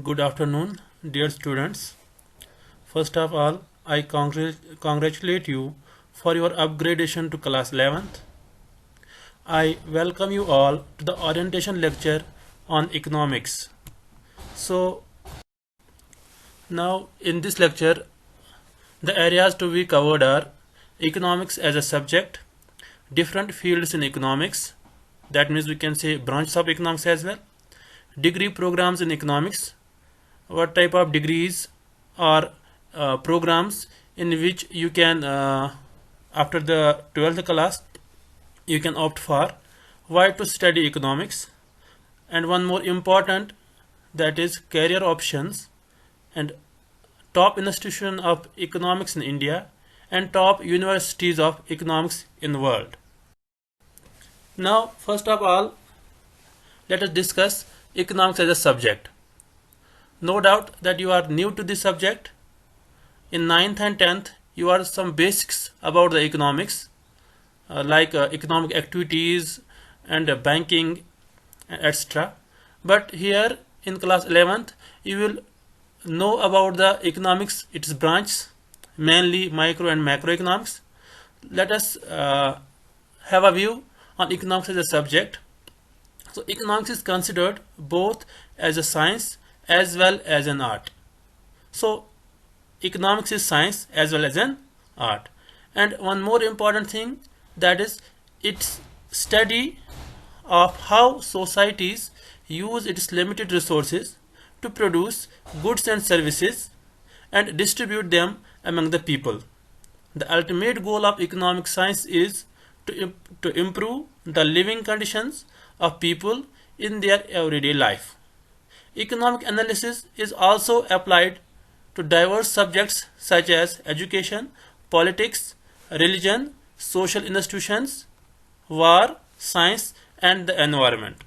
Good afternoon, dear students. First of all, I congratulate you for your upgradation to class 11th. I welcome you all to the orientation lecture on economics. So, now in this lecture, the areas to be covered are economics as a subject, different fields in economics, that means we can say branches of economics as well, degree programs in economics, what type of degrees or programs in which you can after the 12th class you can opt for, why to study economics, and one more important, that is career options, and top institution of economics in India and top universities of economics in the world. Now first of all, let us discuss economics as a subject. No doubt that you are new to this subject. In 9th and 10th, you are some basics about the economics, like economic activities and banking, etc. But here in class 11th, you will know about the economics, its branches, mainly micro and macroeconomics. Let us have a view on economics as a subject. So economics is considered both as a science as well as an art. So economics is science as well as an art. And one more important thing, that is its study of how societies use its limited resources to produce goods and services and distribute them among the people. The ultimate goal of economic science is to improve the living conditions of people in their everyday life. Economic analysis is also applied to diverse subjects such as education, politics, religion, social institutions, war, science, and the environment.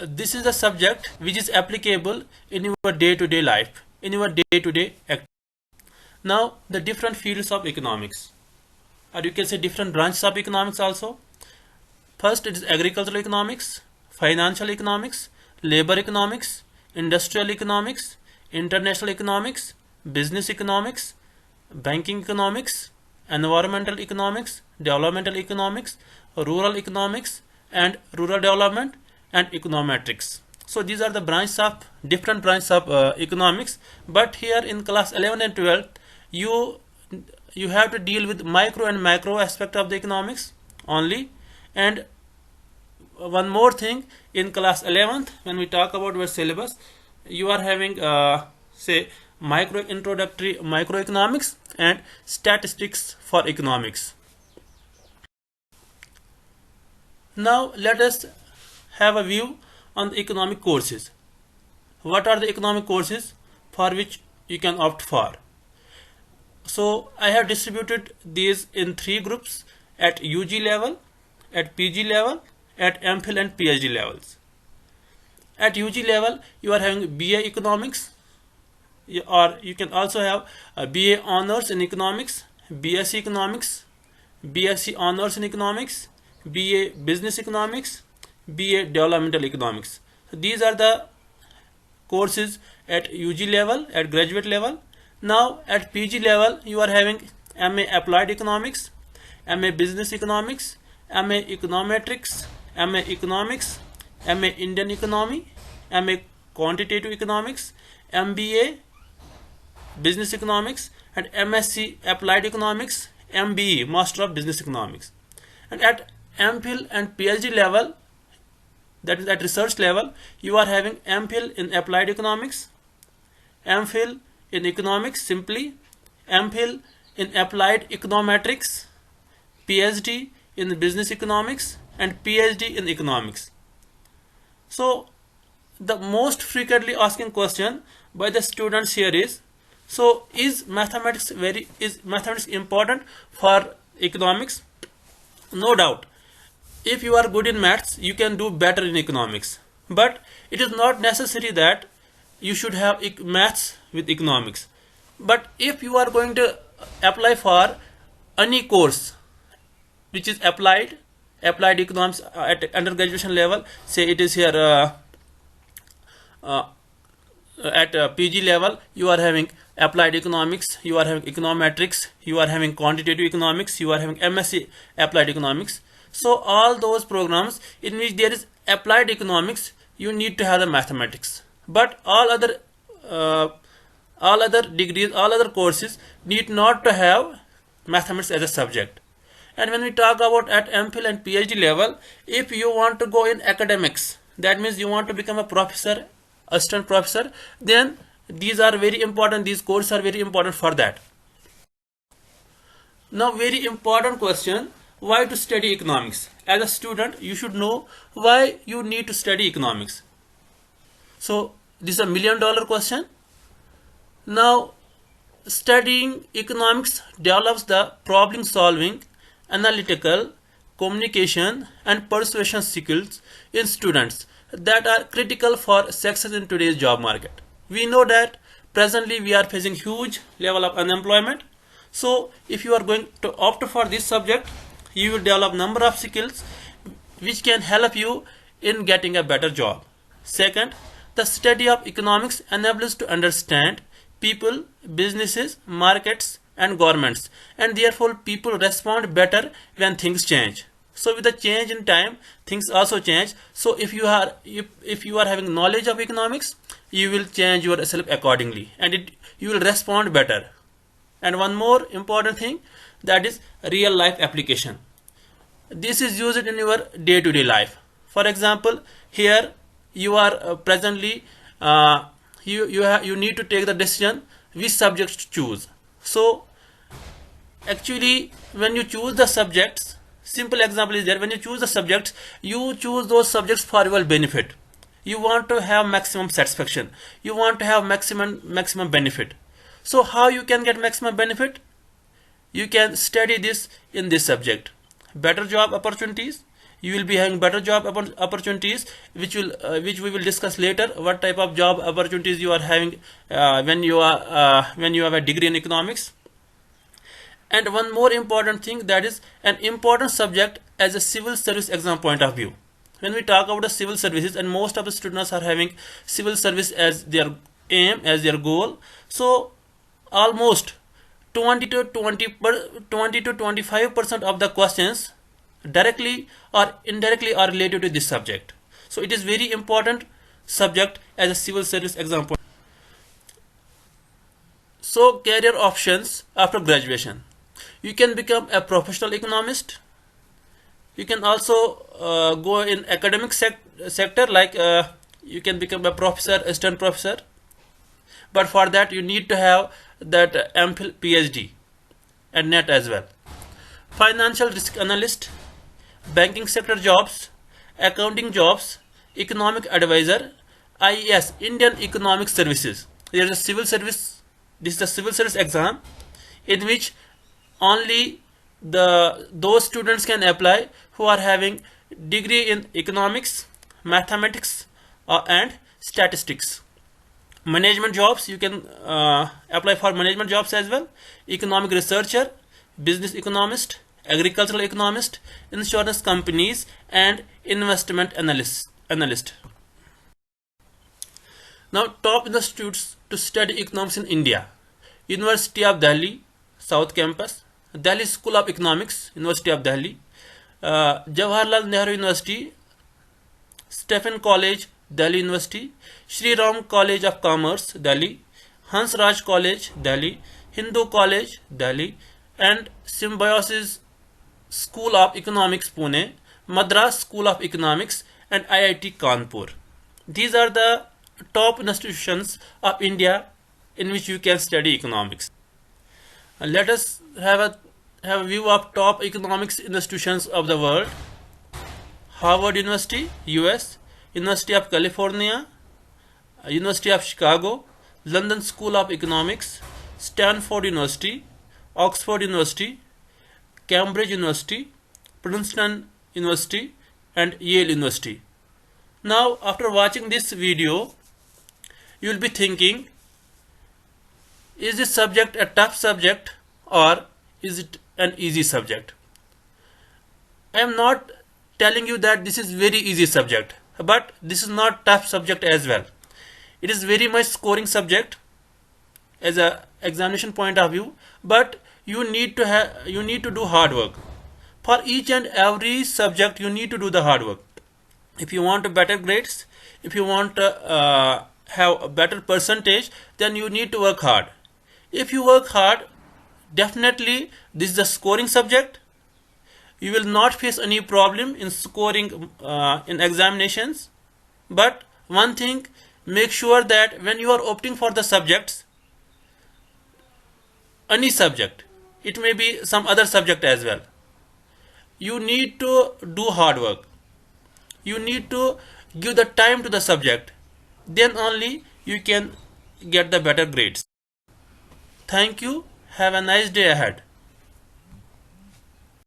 This is a subject which is applicable in your day-to-day life, in your day-to-day activity. Now, the different fields of economics, or you can say different branches of economics also. First, it is agricultural economics, financial economics, labor economics, industrial economics, international economics, business economics, banking economics, environmental economics, developmental economics, rural economics, and rural development, and econometrics. So these are the branches of different branches of economics. But here in class 11 and 12, you have to deal with micro and macro aspect of the economics only. And one more thing, in class 11th, when we talk about your syllabus, you are having say introductory microeconomics and statistics for economics. Now let us have a view on the economic courses. What are the economic courses for which you can opt for? So I have distributed these in three groups: at UG level, at PG level, at MPhil and PhD levels. At UG level, you are having BA Economics, or you can also have a BA Honors in Economics, BSc Economics, BSc Honors in Economics, BA Business Economics, BA Developmental Economics. So these are the courses at UG level, at graduate level. Now at PG level, you are having MA Applied Economics, MA Business Economics, MA Econometrics, MA Economics, MA Indian Economy, MA Quantitative Economics, MBA Business Economics, and MSc Applied Economics, MBE Master of Business Economics. And at MPhil and PhD level, that is at research level, you are having MPhil in Applied Economics, MPhil in Economics simply, MPhil in Applied Econometrics, PhD in Business Economics, and PhD in Economics. So the most frequently asking question by the students here is, so is mathematics important for economics? No doubt. If you are good in maths, you can do better in economics. But it is not necessary that you should have maths with economics. But if you are going to apply for any course which is applied economics at undergraduation level, say it is here at PG level, you are having applied economics, you are having econometrics, you are having quantitative economics, you are having MSc applied economics. So all those programs in which there is applied economics, you need to have the mathematics. But uh, all other degrees, all other courses need not to have mathematics as a subject. And when we talk about at MPhil and PhD level, if you want to go in academics, that means you want to become a professor, assistant professor, then these are very important, these courses are very important for that. Now, very important question, why to study economics? As a student, you should know why you need to study economics. So, this is a $1,000,000 question. Now, studying economics develops the problem solving, analytical, communication, and persuasion skills in students that are critical for success in today's job market. We know that presently we are facing huge level of unemployment. So, if you are going to opt for this subject, you will develop number of skills which can help you in getting a better job. Second, the study of economics enables to understand people, businesses, markets, and governments, and therefore people respond better when things change. So with the change in time, things also change. So if you are having knowledge of economics, you will change yourself accordingly, and you will respond better. And one more important thing, that is real life application. This is used in your day-to-day life. For example, here you are presently you need to take the decision which subjects to choose. So actually, when you choose the subjects, simple example is there. When you choose the subjects, you choose those subjects for your benefit. You want to have maximum satisfaction. You want to have maximum benefit. So how you can get maximum benefit? You can study this in this subject. Better job opportunities. You will be having better job opportunities, which we will discuss later. What type of job opportunities you are having when you have a degree in economics. And one more important thing, that is an important subject as a civil service exam point of view. When we talk about the civil services, and most of the students are having civil service as their aim, as their goal. So almost 20 to 25% of the questions directly or indirectly are related to this subject. So it is very important subject as a civil service exam point. So career options after graduation. You can become a professional economist. You can also go in academic sector, like you can become a professor, assistant professor. But for that you need to have that MPhil PhD and NET as well. Financial risk analyst, banking sector jobs, accounting jobs, economic advisor, IES, Indian Economic Services. There is a civil service. This is a civil service exam in which only those students can apply who are having degree in economics, mathematics, and statistics. Management jobs, you can apply for management jobs as well. Economic researcher, business economist, agricultural economist, insurance companies, and investment analyst. Now, top institutes to study economics in India: University of Delhi, South Campus, Delhi School of Economics, University of Delhi, Jawaharlal Nehru University, Stephen College, Delhi University, Shri Ram College of Commerce, Delhi, Hans Raj College, Delhi, Hindu College, Delhi, and Symbiosis School of Economics, Pune, Madras School of Economics, and IIT Kanpur. These are the top institutions of India in which you can study economics. Let us have a view of top economics institutions of the world. Harvard University, US, University of California, University of Chicago, London School of Economics, Stanford University, Oxford University, Cambridge University, Princeton University, and Yale University. Now, after watching this video, you will be thinking, is this subject a tough subject or is it an easy subject? I am not telling you that this is very easy subject, but this is not tough subject as well. It is very much scoring subject as a examination point of view, but you need to do hard work. For each and every subject you need to do the hard work. If you want better grades, if you want to have a better percentage, then you need to work hard. If you work hard, definitely this is a scoring subject. You will not face any problem in scoring in examinations. But one thing, make sure that when you are opting for the subjects, any subject, it may be some other subject as well, you need to do hard work. You need to give the time to the subject. Then only you can get the better grades. Thank you. Have a nice day ahead.